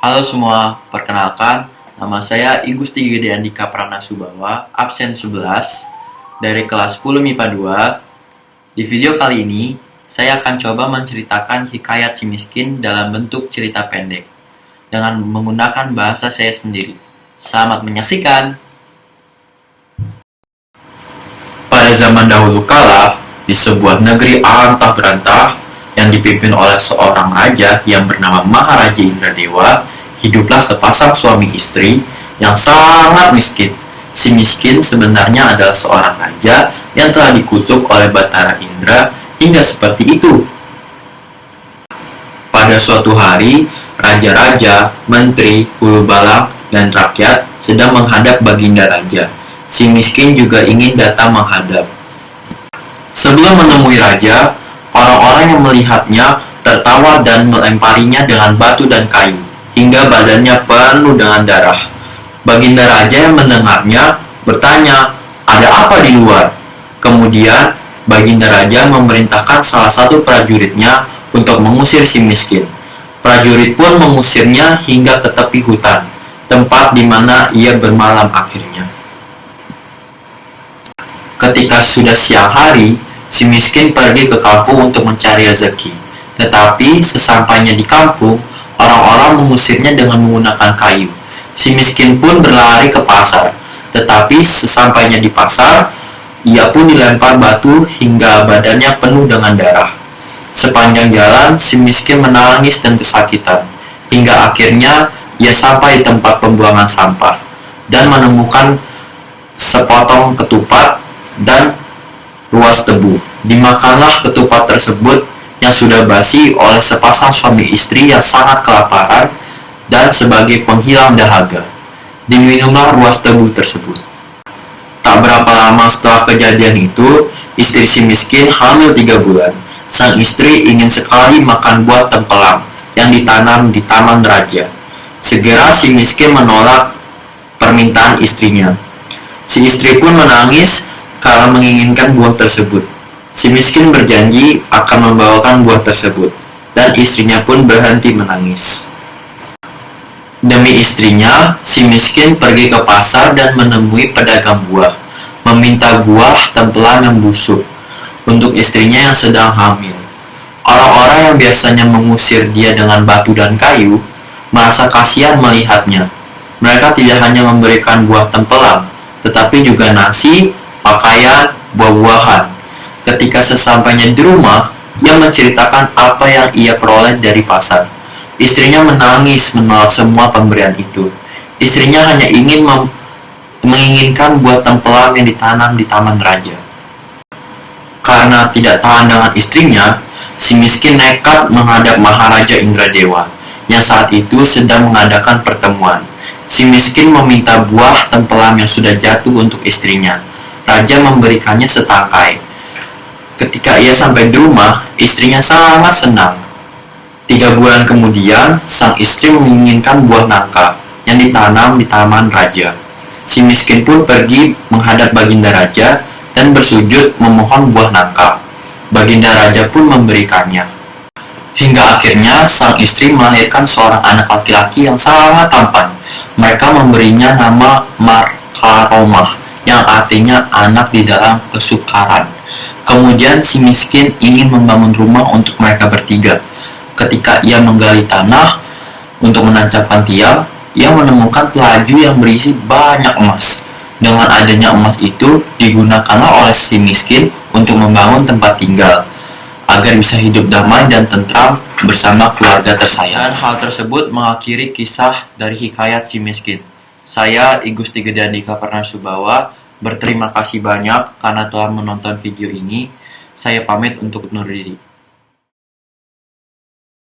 Halo semua, perkenalkan nama saya I Gusti Gede Andika Pranasubawa, absen 11 dari kelas 10 MIPA 2. Di video kali ini, saya akan coba menceritakan hikayat si miskin dalam bentuk cerita pendek dengan menggunakan bahasa saya sendiri. Selamat menyaksikan. Pada zaman dahulu kala, di sebuah negeri antah berantah yang dipimpin oleh seorang raja yang bernama Maharaja Indradewa, hiduplah sepasang suami istri yang sangat miskin. Si miskin sebenarnya adalah seorang raja yang telah dikutuk oleh Batara Indra hingga seperti itu. Pada suatu hari, raja-raja, menteri, hulu balang, dan rakyat sedang menghadap Baginda Raja. Si miskin juga ingin datang menghadap. Sebelum menemui raja, orang-orang yang melihatnya tertawa dan melemparinya dengan batu dan kayu, hingga badannya penuh dengan darah. Baginda Raja yang mendengarnya bertanya, "Ada apa di luar?" Kemudian, Baginda Raja memerintahkan salah satu prajuritnya untuk mengusir si miskin. Prajurit pun mengusirnya hingga ke tepi hutan, tempat di mana ia bermalam akhirnya. Ketika sudah siang hari, si miskin pergi ke kampung untuk mencari rezeki. Tetapi sesampainya di kampung, orang-orang mengusirnya dengan menggunakan kayu. Si miskin pun berlari ke pasar. Tetapi sesampainya di pasar, ia pun dilempar batu hingga badannya penuh dengan darah. Sepanjang jalan, si miskin menangis dan kesakitan. Hingga akhirnya ia sampai di tempat pembuangan sampah dan menemukan sepotong ketupat dan ruas tebu. Dimakanlah ketupat tersebut yang sudah basi oleh sepasang suami istri yang sangat kelaparan, dan sebagai penghilang dahaga, diminumlah ruas tebu tersebut. Tak berapa lama setelah kejadian itu, istri si miskin hamil 3 bulan. Sang istri ingin sekali makan buah tempelang yang ditanam di taman raja. Segera si miskin menolak permintaan istrinya. Si istri pun menangis karena menginginkan buah tersebut. Si miskin berjanji akan membawakan buah tersebut, dan istrinya pun berhenti menangis. Demi istrinya, si miskin pergi ke pasar dan menemui pedagang buah, meminta buah tempelang yang busuk untuk istrinya yang sedang hamil. Orang-orang yang biasanya mengusir dia dengan batu dan kayu merasa kasihan melihatnya. Mereka tidak hanya memberikan buah tempelang, tetapi juga nasi, pakaian, buah-buahan. Ketika sesampainya di rumah, ia menceritakan apa yang ia peroleh dari pasar. Istrinya menangis menolak semua pemberian itu. Istrinya hanya ingin menginginkan buah tempelang yang ditanam di taman raja. Karena tidak tahan dengan istrinya, si miskin nekat menghadap Maharaja Indradewa yang saat itu sedang mengadakan pertemuan. Si miskin meminta buah tempelang yang sudah jatuh untuk istrinya. Raja memberikannya setangkai. Ketika ia sampai di rumah, istrinya sangat senang. 3 bulan kemudian, sang istri menginginkan buah nangka yang ditanam di taman raja. Si miskin pun pergi menghadap Baginda Raja dan bersujud memohon buah nangka. Baginda Raja pun memberikannya. Hingga akhirnya sang istri melahirkan seorang anak laki-laki yang sangat tampan. Mereka memberinya nama Markaromah, yang artinya anak di dalam kesukaran. Kemudian si miskin ingin membangun rumah untuk mereka bertiga. Ketika ia menggali tanah untuk menancapkan tiang, ia menemukan telaju yang berisi banyak emas. Dengan adanya emas itu, digunakanlah oleh si miskin untuk membangun tempat tinggal, agar bisa hidup damai dan tentram bersama keluarga tersayang. Dan hal tersebut mengakhiri kisah dari hikayat si miskin. Saya I Gusti Gede Andika Pranasubawa berterima kasih banyak karena telah menonton video ini. Saya pamit untuk undur diri.